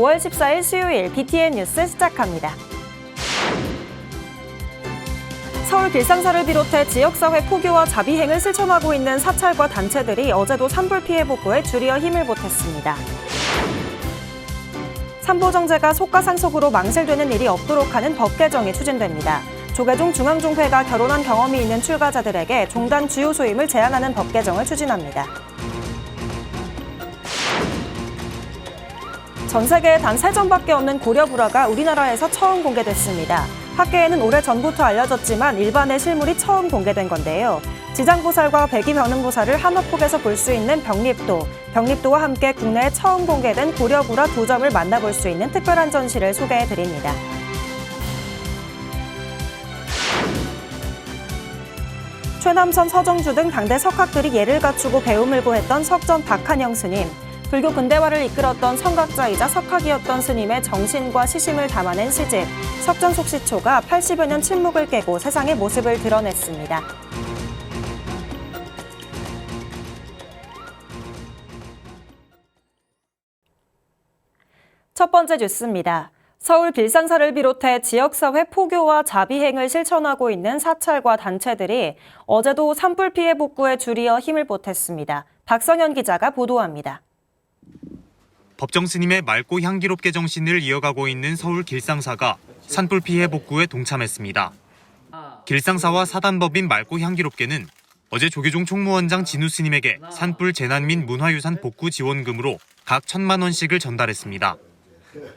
5월 14일 수요일 BTN 뉴스 시작합니다. 서울 길상사를 비롯해 지역사회 포교와 자비행을 실천하고 있는 사찰과 단체들이 어제도 산불 피해 복구에 줄이어 힘을 보탰습니다. 산보정제가 속가상속으로 망실되는 일이 없도록 하는 법 개정이 추진됩니다. 조계종 중앙종회가 결혼한 경험이 있는 출가자들에게 종단 주요 소임을 제한하는 법 개정을 추진합니다. 전 세계에 단 3점밖에 없는 고려불화가 우리나라에서 처음 공개됐습니다. 학계에는 오래전부터 알려졌지만 일반의 실물이 처음 공개된 건데요. 지장보살과 백이변음보살을 한 화폭에서 볼 수 있는 병립도와 함께 국내에 처음 공개된 고려불화 2점을 만나볼 수 있는 특별한 전시를 소개해드립니다. 최남선, 서정주 등 당대 석학들이 예를 갖추고 배움을 구했던 석전 박한영 스님. 불교 근대화를 이끌었던 성각자이자 석학이었던 스님의 정신과 시심을 담아낸 시집 석전속시초가 80여 년 침묵을 깨고 세상의 모습을 드러냈습니다. 첫 번째 뉴스입니다. 서울 길상사를 비롯해 지역사회 포교와 자비행을 실천하고 있는 사찰과 단체들이 어제도 산불 피해 복구에 줄이어 힘을 보탰습니다. 박성현 기자가 보도합니다. 법정 스님의 맑고 향기롭게 정신을 이어가고 있는 서울 길상사가 산불 피해 복구에 동참했습니다. 길상사와 사단법인 맑고 향기롭게는 어제 조계종 총무원장 진우 스님에게 산불 재난 및 문화유산 복구 지원금으로 각 1,000만 원씩을 전달했습니다.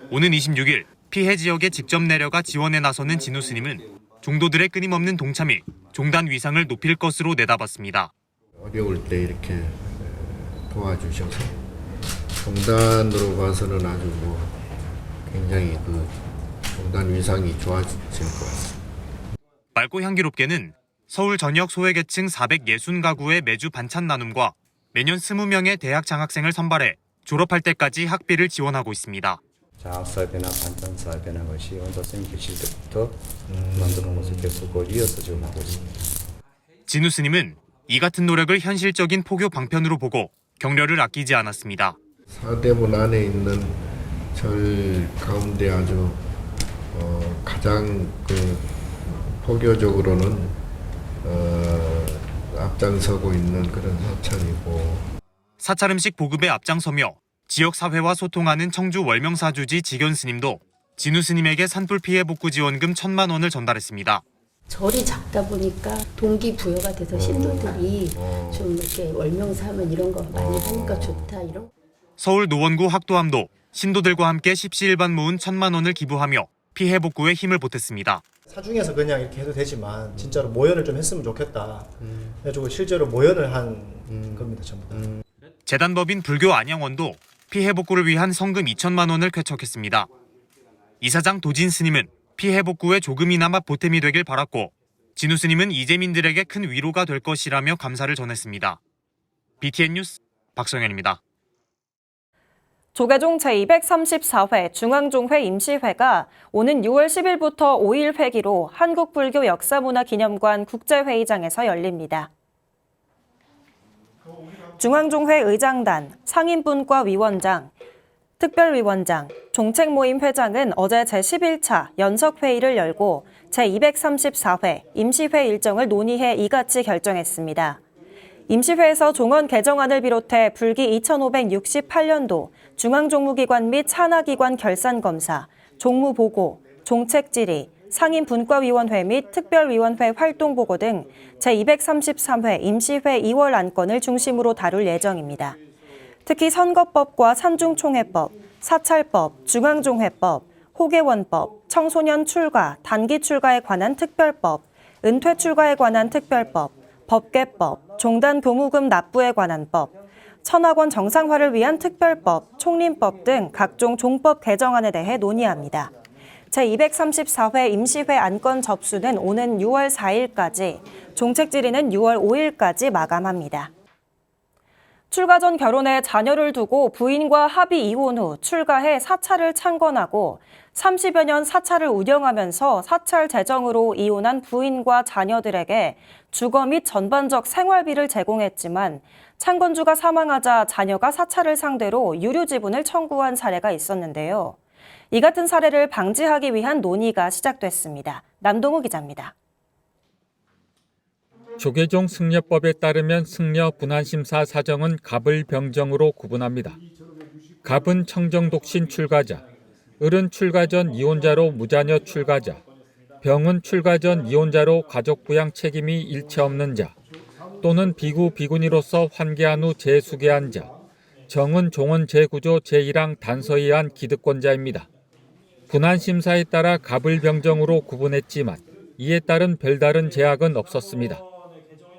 오는 26일 피해 지역에 직접 내려가 지원에 나서는 진우 스님은 종도들의 끊임없는 동참이 종단 위상을 높일 것으로 내다봤습니다. 어려울 때 이렇게 도와주셔서 종단으로 봐서는 아주 굉장히 종단 위상이 좋아질 것 같습니다. 맑고 향기롭게는 서울 전역 소외계층 460가구의 매주 반찬 나눔과 매년 20명의 대학 장학생을 선발해 졸업할 때까지 학비를 지원하고 있습니다. 장학사업이나 반찬 사업이나 것이 원서 선생님 계실 때부터 만드는 것을 계속 이어서 지금 하고 있습니다. 진우 스님은 이 같은 노력을 현실적인 포교 방편으로 보고 격려를 아끼지 않았습니다. 사대문 안에 있는 절 가운데 아주 가장 포교적으로는 앞장서고 있는 그런 사찰이고 사찰 음식 보급에 앞장서며 지역 사회와 소통하는 청주 월명사주지 지견 스님도 진우 스님에게 산불 피해 복구 지원금 1,000만 원을 전달했습니다. 절이 작다 보니까 동기부여가 돼서 신도들이 좀 이렇게 월명사하면 이런 거 많이 하니까 좋다 이런. 서울 노원구 학도암도 신도들과 함께 십시일반 모은 1,000만 원을 기부하며 피해 복구에 힘을 보탰습니다. 사중에서 그냥 이렇게 해도 되지만 진짜로 모연을 좀 했으면 좋겠다. 그래가지고 실제로 모연을 한 겁니다, 전부 다. 재단법인 불교 안양원도 피해 복구를 위한 성금 2천만 원을 쾌척했습니다. 이사장 도진 스님은 피해 복구에 조금이나마 보탬이 되길 바랐고 진우 스님은 이재민들에게 큰 위로가 될 것이라며 감사를 전했습니다. BTN 뉴스 박성현입니다. 조계종 제234회 중앙종회 임시회가 오는 6월 10일부터 5일 회기로 한국불교 역사문화기념관 국제회의장에서 열립니다. 중앙종회 의장단, 상임분과 위원장, 특별위원장, 종책모임 회장은 어제 제11차 연석회의를 열고 제234회 임시회 일정을 논의해 이같이 결정했습니다. 임시회에서 종원 개정안을 비롯해 불기 2568년도 중앙종무기관 및 산하기관 결산검사, 종무보고, 종책질의, 상임분과위원회 및 특별위원회 활동보고 등 제233회 임시회 2월 안건을 중심으로 다룰 예정입니다. 특히 선거법과 산중총회법, 사찰법, 중앙종회법, 호계원법, 청소년 출가, 단기 출가에 관한 특별법, 은퇴 출가에 관한 특별법, 법계법, 종단 교무금 납부에 관한 법, 천학원 정상화를 위한 특별법, 총림법 등 각종 종법 개정안에 대해 논의합니다. 제234회 임시회 안건 접수는 오는 6월 4일까지, 종책질의는 6월 5일까지 마감합니다. 출가 전 결혼에 자녀를 두고 부인과 합의 이혼 후 출가해 사찰을 창건하고 30여 년 사찰을 운영하면서 사찰 재정으로 이혼한 부인과 자녀들에게 주거 및 전반적 생활비를 제공했지만 창건주가 사망하자 자녀가 사찰을 상대로 유류 지분을 청구한 사례가 있었는데요. 이 같은 사례를 방지하기 위한 논의가 시작됐습니다. 남동우 기자입니다. 조계종 승려법에 따르면 승려 분한심사 사정은 갑을 병정으로 구분합니다. 갑은 청정독신 출가자, 을은 출가 전 이혼자로 무자녀 출가자, 병은 출가 전 이혼자로 가족 부양 책임이 일체 없는 자, 또는 비구 비구니로서 환계한 후 재수계한 자, 정은 종원 제구조 제1항 단서에 의한 기득권자입니다. 분한심사에 따라 갑을 병정으로 구분했지만 이에 따른 별다른 제약은 없었습니다.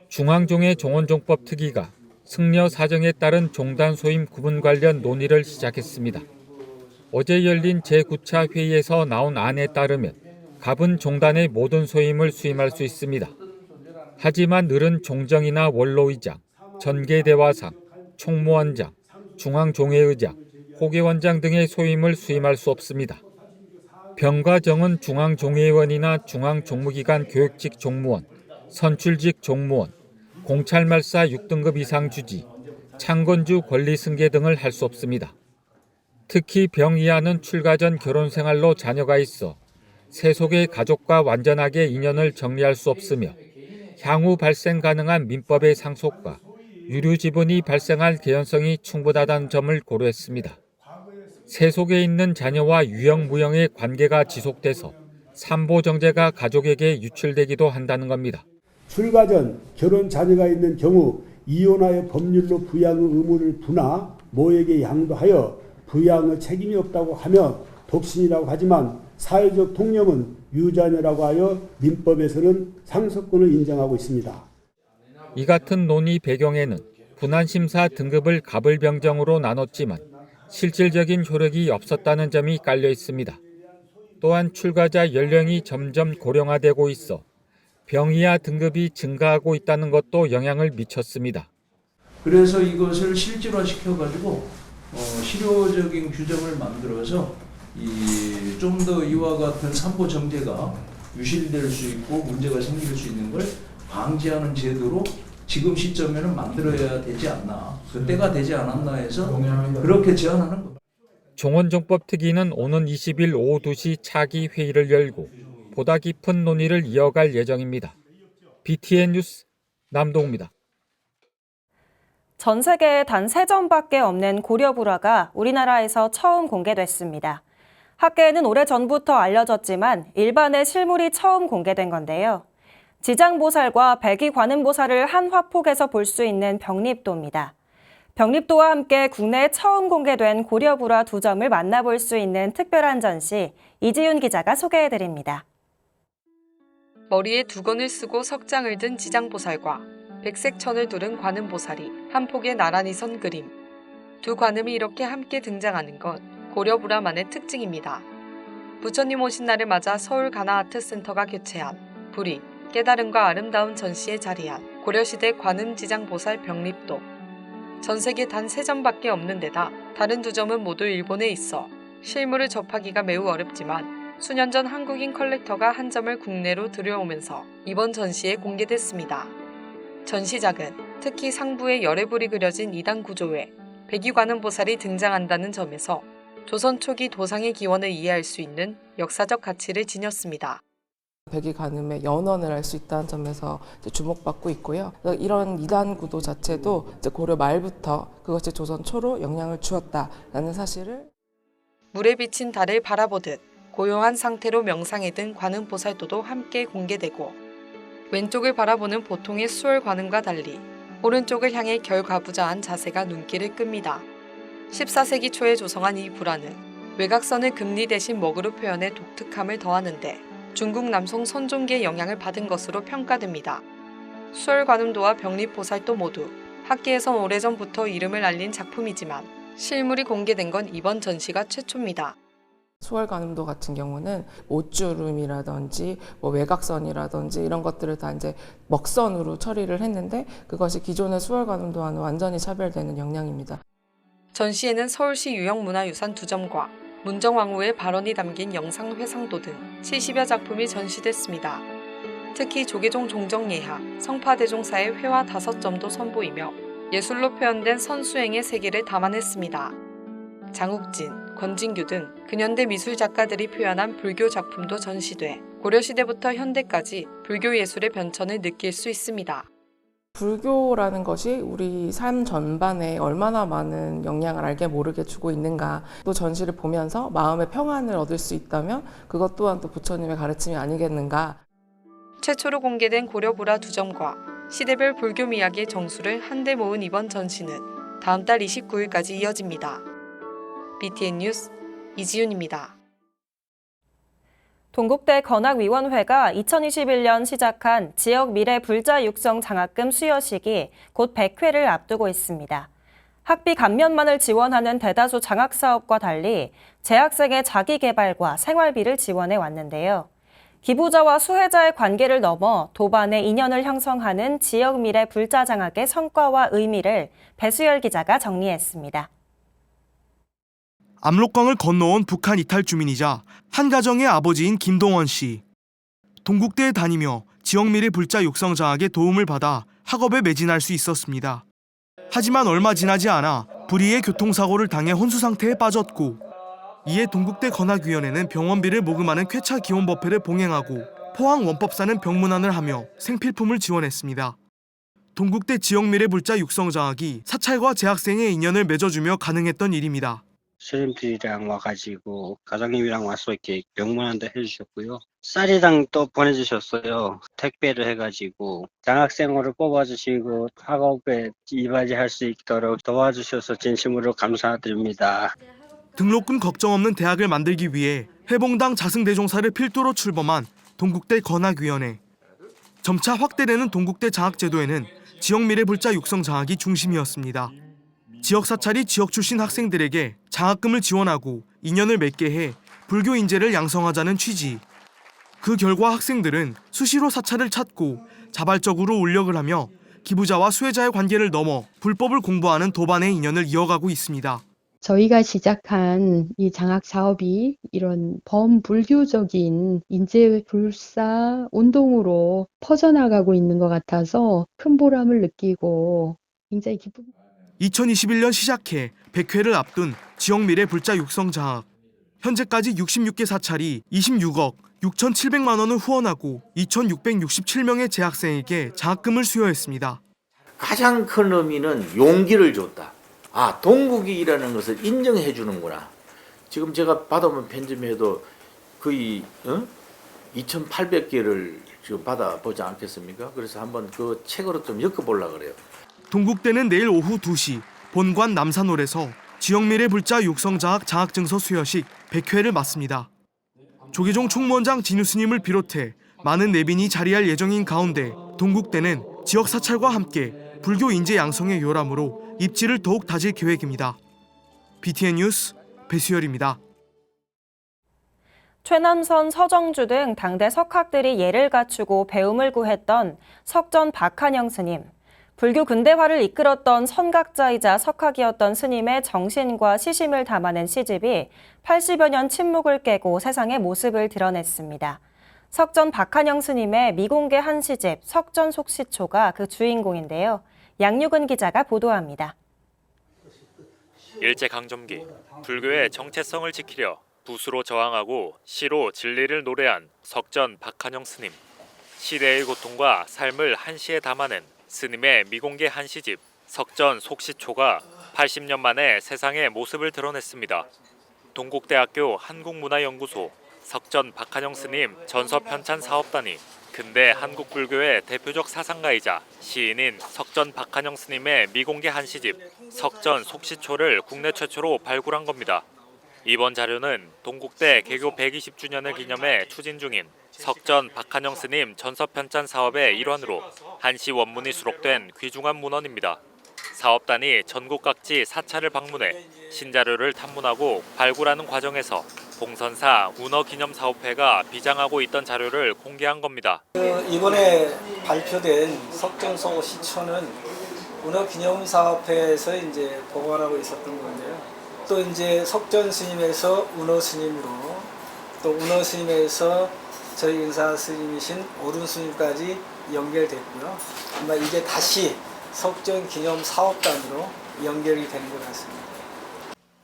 중앙종의 종원종법 특위가 승려 사정에 따른 종단 소임 구분 관련 논의를 시작했습니다. 어제 열린 제9차 회의에서 나온 안에 따르면 갑은 종단의 모든 소임을 수임할 수 있습니다. 하지만 을은 종정이나 원로의장, 전계대화상, 총무원장, 중앙종회의장, 호계원장 등의 소임을 수임할 수 없습니다. 병과 정은 중앙종회의원이나 중앙종무기관 교육직 종무원, 선출직 종무원, 공찰말사 6등급 이상 주지, 창건주 권리승계 등을 할 수 없습니다. 특히 병 이하는 출가 전 결혼생활로 자녀가 있어 세속의 가족과 완전하게 인연을 정리할 수 없으며 향후 발생 가능한 민법의 상속과 유류 지분이 발생할 개연성이 충분하다는 점을 고려했습니다. 세속에 있는 자녀와 유형무형의 관계가 지속돼서 삼보정제가 가족에게 유출되기도 한다는 겁니다. 출가 전 결혼 자녀가 있는 경우 이혼하여 법률로 부양의 의무를 부나 모에게 양도하여 부양의 책임이 없다고 하며 독신이라고 하지만 사회적 통념은 유자녀라고 하여 민법에서는 상속권을 인정하고 있습니다. 이 같은 논의 배경에는 분한심사 등급을 갑을병정으로 나눴지만 실질적인 효력이 없었다는 점이 깔려 있습니다. 또한 출가자 연령이 점점 고령화되고 있어 병이하 등급이 증가하고 있다는 것도 영향을 미쳤습니다. 그래서 이것을 실질화시켜가지고 실효적인 규정을 만들어서 좀 더 이와 같은 삼보 정제가 유실될 수 있고 문제가 생길 수 있는 걸 방지하는 제도로 지금 시점에는 만들어야 되지 않나, 그때가 되지 않았나 해서 그렇게 제안하는 겁니다. 종원종법 특위는 오는 20일 오후 2시 차기 회의를 열고 보다 깊은 논의를 이어갈 예정입니다. BTN 뉴스 남동우입니다. 전 세계에 단 3점밖에 없는 고려불화가 우리나라에서 처음 공개됐습니다. 학계에는 오래전부터 알려졌지만 일반의 실물이 처음 공개된 건데요. 지장보살과 백이관음보살을 한 화폭에서 볼 수 있는 병립도입니다. 병립도와 함께 국내에 처음 공개된 고려불화 2점을 만나볼 수 있는 특별한 전시, 이지윤 기자가 소개해드립니다. 머리에 두건을 쓰고 석장을 든 지장보살과 백색 천을 두른 관음보살이 한 폭에 나란히 선 그림. 두 관음이 이렇게 함께 등장하는 건 고려불화만의 특징입니다. 부처님 오신 날을 맞아 서울 가나아트센터가 개최한 불이, 깨달음과 아름다운 전시에 자리한 고려시대 관음지장보살 병립도. 전 세계 단 3점밖에 없는 데다 다른 2점은 모두 일본에 있어 실물을 접하기가 매우 어렵지만 수년 전 한국인 컬렉터가 한 점을 국내로 들여오면서 이번 전시에 공개됐습니다. 전시작은 특히 상부에 열의 불이 그려진 2단 구조에 백이관음보살이 등장한다는 점에서 조선 초기 도상의 기원을 이해할 수 있는 역사적 가치를 지녔습니다. 백이관음의 연원을 알 수 있다는 점에서 주목받고 있고요. 이런 2단 구도 자체도 고려 말부터 그것이 조선 초로 영향을 주었다라는 사실을 물에 비친 달을 바라보듯 고요한 상태로 명상에 든 관음보살도도 함께 공개되고 왼쪽을 바라보는 보통의 수월관음과 달리 오른쪽을 향해 결과부자한 자세가 눈길을 끕니다. 14세기 초에 조성한 이 불화는 외곽선을 금리 대신 먹으로 표현해 독특함을 더하는데 중국 남송 선종계의 영향을 받은 것으로 평가됩니다. 수월관음도와 병립보살도 모두 학계에선 오래전부터 이름을 알린 작품이지만 실물이 공개된 건 이번 전시가 최초입니다. 수월관음도 같은 경우는 옷주름이라든지 외곽선이라든지 이런 것들을 다 이제 먹선으로 처리를 했는데 그것이 기존의 수월관음도와는 완전히 차별되는 영향입니다. 전시에는 서울시 유형문화유산 2점과 문정왕후의 발언이 담긴 영상 회상도 등 70여 작품이 전시됐습니다. 특히 조계종 종정예하, 성파대종사의 회화 5점도 선보이며 예술로 표현된 선수행의 세계를 담아냈습니다. 장욱진, 권진규 등 근현대 미술 작가들이 표현한 불교 작품도 전시돼 고려시대부터 현대까지 불교 예술의 변천을 느낄 수 있습니다. 불교라는 것이 우리 삶 전반에 얼마나 많은 영향을 알게 모르게 주고 있는가, 또 전시를 보면서 마음의 평안을 얻을 수 있다면 그것 또한 또 부처님의 가르침이 아니겠는가. 최초로 공개된 고려불화 2점과 시대별 불교 미학의 정수를 한데 모은 이번 전시는 다음 달 29일까지 이어집니다. BTN 뉴스 이지윤입니다. 동국대 건학위원회가 2021년 시작한 지역 미래 불자 육성 장학금 수여식이 곧 100회를 앞두고 있습니다. 학비 감면만을 지원하는 대다수 장학사업과 달리 재학생의 자기개발과 생활비를 지원해 왔는데요. 기부자와 수혜자의 관계를 넘어 도반의 인연을 형성하는 지역 미래 불자 장학의 성과와 의미를 배수열 기자가 정리했습니다. 압록강을 건너온 북한 이탈 주민이자 한 가정의 아버지인 김동원 씨. 동국대에 다니며 지역미래 불자 육성 장학에 도움을 받아 학업에 매진할 수 있었습니다. 하지만 얼마 지나지 않아 불의의 교통사고를 당해 혼수 상태에 빠졌고, 이에 동국대 건학위원회는 병원비를 모금하는 쾌차 기원법회를 봉행하고 포항 원법사는 병문안을 하며 생필품을 지원했습니다. 동국대 지역미래 불자 육성 장학이 사찰과 재학생의 인연을 맺어주며 가능했던 일입니다. 스님들이랑 와가지고 가장님이랑 와서 이렇게 명문안도 해주셨고요. 쌀이랑 또 보내주셨어요. 택배를 해가지고 장학생으로 뽑아주시고 학업에 이바지할 수 있도록 도와주셔서 진심으로 감사드립니다. 등록금 걱정 없는 대학을 만들기 위해 회봉당 자승대종사를 필두로 출범한 동국대 건학위원회. 점차 확대되는 동국대 장학제도에는 지역미래 불자 육성 장학이 중심이었습니다. 지역 사찰이 지역 출신 학생들에게 장학금을 지원하고 인연을 맺게 해 불교 인재를 양성하자는 취지. 그 결과 학생들은 수시로 사찰을 찾고 자발적으로 울력을 하며 기부자와 수혜자의 관계를 넘어 불법을 공부하는 도반의 인연을 이어가고 있습니다. 저희가 시작한 이 장학 사업이 이런 범불교적인 인재 불사 운동으로 퍼져나가고 있는 것 같아서 큰 보람을 느끼고 굉장히 기쁩니다. 2021년 시작해 100회를 앞둔 지역미래 불자 육성 장학. 현재까지 66개 사찰이 26억 6,700만 원을 후원하고 2,667명의 재학생에게 장학금을 수여했습니다. 가장 큰 의미는 용기를 줬다. 아, 동국이라는 것을 인정해 주는구나. 지금 제가 받아본 편집에도 거의 2,800개를 지금 받아보지 않겠습니까? 그래서 한번 그 책으로 좀 엮어보려고 그래요. 동국대는 내일 오후 2시 본관 남산홀에서 지역미래 불자 육성 장학 장학증서 수여식 100회를 맞습니다. 조계종 총무원장 진우 스님을 비롯해 많은 내빈이 자리할 예정인 가운데 동국대는 지역 사찰과 함께 불교 인재 양성의 요람으로 입지를 더욱 다질 계획입니다. BTN 뉴스 배수열입니다. 최남선, 서정주 등 당대 석학들이 예를 갖추고 배움을 구했던 석전 박한영 스님. 불교 근대화를 이끌었던 선각자이자 석학이었던 스님의 정신과 시심을 담아낸 시집이 80여 년 침묵을 깨고 세상의 모습을 드러냈습니다. 석전 박한영 스님의 미공개 한 시집 석전 속시초가 그 주인공인데요. 양육은 기자가 보도합니다. 일제강점기 불교의 정체성을 지키려 붓으로 저항하고 시로 진리를 노래한 석전 박한영 스님. 시대의 고통과 삶을 한시에 담아낸 스님의 미공개 한시집 석전 속시초가 80년 만에 세상의 모습을 드러냈습니다. 동국대학교 한국문화연구소 석전 박한영 스님 전서편찬 사업단이 근대 한국 불교의 대표적 사상가이자 시인인 석전 박한영 스님의 미공개 한시집 석전 속시초를 국내 최초로 발굴한 겁니다. 이번 자료는 동국대 개교 120주년을 기념해 추진 중인 석전 박한영 스님 전서편찬 사업의 일환으로 한시 원문이 수록된 귀중한 문헌입니다. 사업단이 전국 각지 사찰을 방문해 신자료를 탐문하고 발굴하는 과정에서 봉선사 운어기념사업회가 비장하고 있던 자료를 공개한 겁니다. 이번에 발표된 석전소 시초는 운어기념사업회에서 이제 보관하고 있었던 건데요. 또 이제 석전 스님에서 운어 스님으로, 또 운어 스님에서 저희 은사 스님이신 오륜 스님까지 연결됐고요. 아마 이게 다시 석전 기념 사업단으로 연결이 되는 것 같습니다.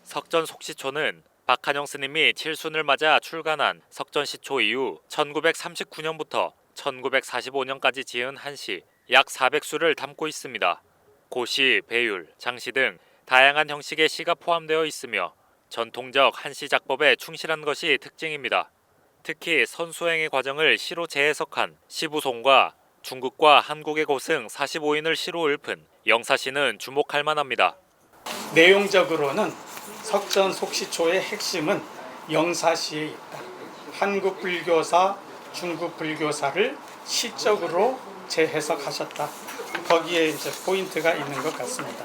석전 속시초는 박한영 스님이 칠순을 맞아 출간한 석전시초 이후 1939년부터 1945년까지 지은 한시 약 400수를 담고 있습니다. 고시, 배율, 장시 등 다양한 형식의 시가 포함되어 있으며 전통적 한시 작법에 충실한 것이 특징입니다. 특히 선수행의 과정을 시로 재해석한 시부송과 중국과 한국의 고승 45인을 시로 읊은 영사시는 주목할 만합니다. 내용적으로는 석전 속시초의 핵심은 영사시에 있다. 한국 불교사, 중국 불교사를 시적으로 재해석하셨다. 거기에 이제 포인트가 있는 것 같습니다.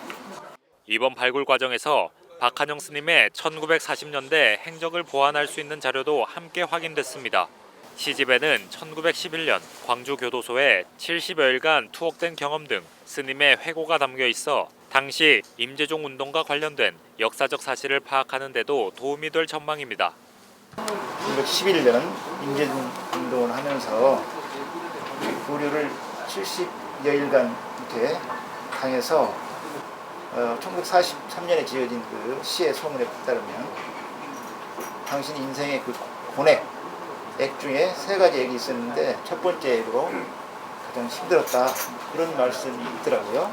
이번 발굴 과정에서 박한영 스님의 1940년대 행적을 보완할 수 있는 자료도 함께 확인됐습니다. 시집에는 1911년 광주 교도소에 70여일간 투옥된 경험 등 스님의 회고가 담겨 있어 당시 임재종 운동과 관련된 역사적 사실을 파악하는 데도 도움이 될 전망입니다. 1911년 임재종 운동을 하면서 부류를 70여일간 이렇게 당해서 1943년에 지어진 그 시의 소문에 따르면 당신 인생의 그 고뇌 액 중에 3가지 액이 있었는데 첫 번째 액으로 가장 힘들었다, 그런 말씀이 있더라고요.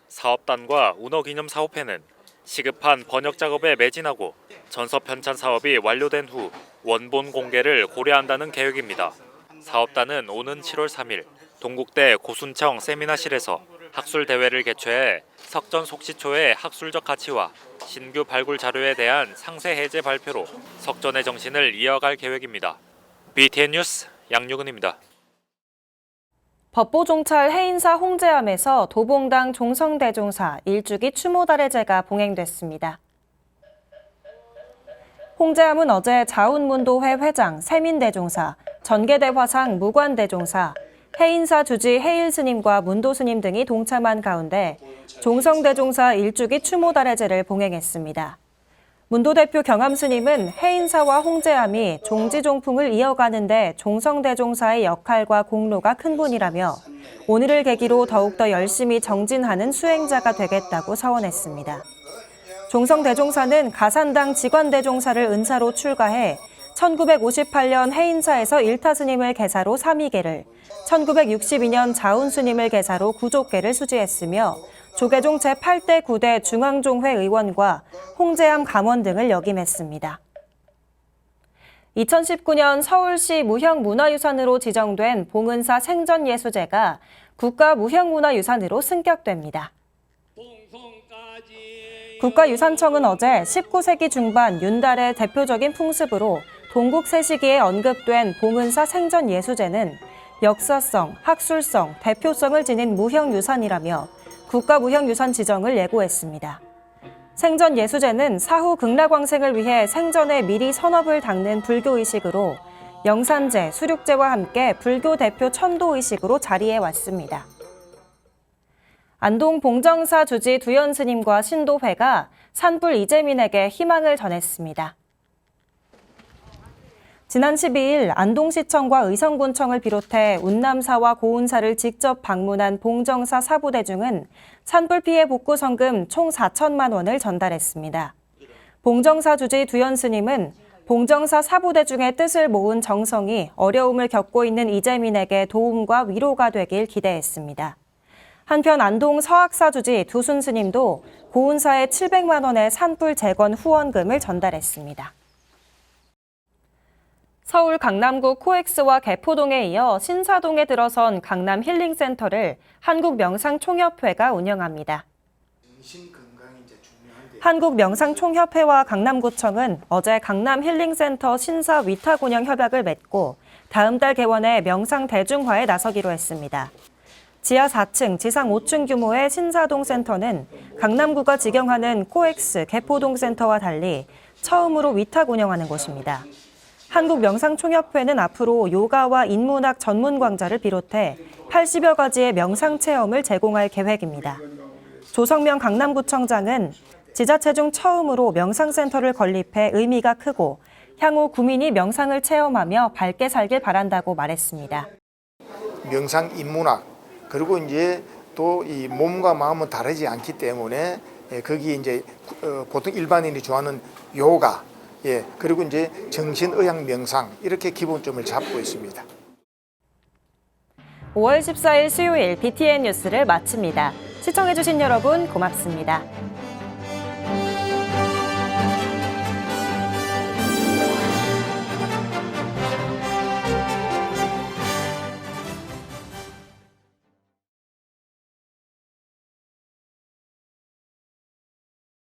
사업단과 운어기념사업회는 시급한 번역 작업에 매진하고 전서 편찬 사업이 완료된 후 원본 공개를 고려한다는 계획입니다. 사업단은 오는 7월 3일 동국대 고순청 세미나실에서 학술 대회를 개최해 석전 속시초의 학술적 가치와 신규 발굴 자료에 대한 상세 해제 발표로 석전의 정신을 이어갈 계획입니다. BTN 뉴스 양유근입니다. 법보종찰 해인사 홍제암에서 도봉당 종성대종사 일주기 추모달의제가 봉행됐습니다. 홍제암은 어제 자운문도회 회장 세민대종사, 전계대화상 무관대종사, 해인사 주지 해일스님과 문도스님 등이 동참한 가운데 종성대종사 일주기 추모달의제를 봉행했습니다. 문도 대표 경암스님은 해인사와 홍제암이 종지종풍을 이어가는 데 종성대종사의 역할과 공로가 큰 분이라며 오늘을 계기로 더욱더 열심히 정진하는 수행자가 되겠다고 서원했습니다. 종성대종사는 가산당 직관대종사를 은사로 출가해 1958년 해인사에서 일타스님을 계사로 삼위계를, 1962년 자운스님을 계사로 구족계를 수지했으며 조계종 제8대 9대 중앙종회 의원과 홍제암 감원 등을 역임했습니다. 2019년 서울시 무형문화유산으로 지정된 봉은사 생전예수제가 국가무형문화유산으로 승격됩니다. 국가유산청은 어제 19세기 중반 윤달의 대표적인 풍습으로 동국 세시기에 언급된 봉은사 생전예수제는 역사성, 학술성, 대표성을 지닌 무형유산이라며 국가무형유산 지정을 예고했습니다. 생전예수제는 사후 극락왕생을 위해 생전에 미리 선업을 닦는 불교의식으로 영산제, 수륙제와 함께 불교 대표 천도의식으로 자리해 왔습니다. 안동 봉정사 주지 두현스님과 신도회가 산불 이재민에게 희망을 전했습니다. 지난 12일 안동시청과 의성군청을 비롯해 운남사와 고운사를 직접 방문한 봉정사 사부대중은 산불 피해 복구 성금 총 4천만 원을 전달했습니다. 봉정사 주지 두현스님은 봉정사 사부대중의 뜻을 모은 정성이 어려움을 겪고 있는 이재민에게 도움과 위로가 되길 기대했습니다. 한편 안동 서학사 주지 두순스님도 고운사에 700만 원의 산불 재건 후원금을 전달했습니다. 서울 강남구 코엑스와 개포동에 이어 신사동에 들어선 강남 힐링센터를 한국명상총협회가 운영합니다. 한국명상총협회와 강남구청은 어제 강남 힐링센터 신사 위탁 운영 협약을 맺고 다음 달 개원에 명상 대중화에 나서기로 했습니다. 지하 4층, 지상 5층 규모의 신사동 센터는 강남구가 직영하는 코엑스 개포동 센터와 달리 처음으로 위탁 운영하는 곳입니다. 한국명상총협회는 앞으로 요가와 인문학 전문 강좌를 비롯해 80여 가지의 명상 체험을 제공할 계획입니다. 조성명 강남구청장은 지자체 중 처음으로 명상센터를 건립해 의미가 크고 향후 구민이 명상을 체험하며 밝게 살길 바란다고 말했습니다. 명상 인문학 그리고 이제 또 이 몸과 마음은 다르지 않기 때문에 거기 이제 보통 일반인이 좋아하는 요가, 그리고 이제 정신의학 명상 이렇게 기본점을 잡고 있습니다. 5월 14일 수요일 BTN 뉴스를 마칩니다. 시청해주신 여러분 고맙습니다.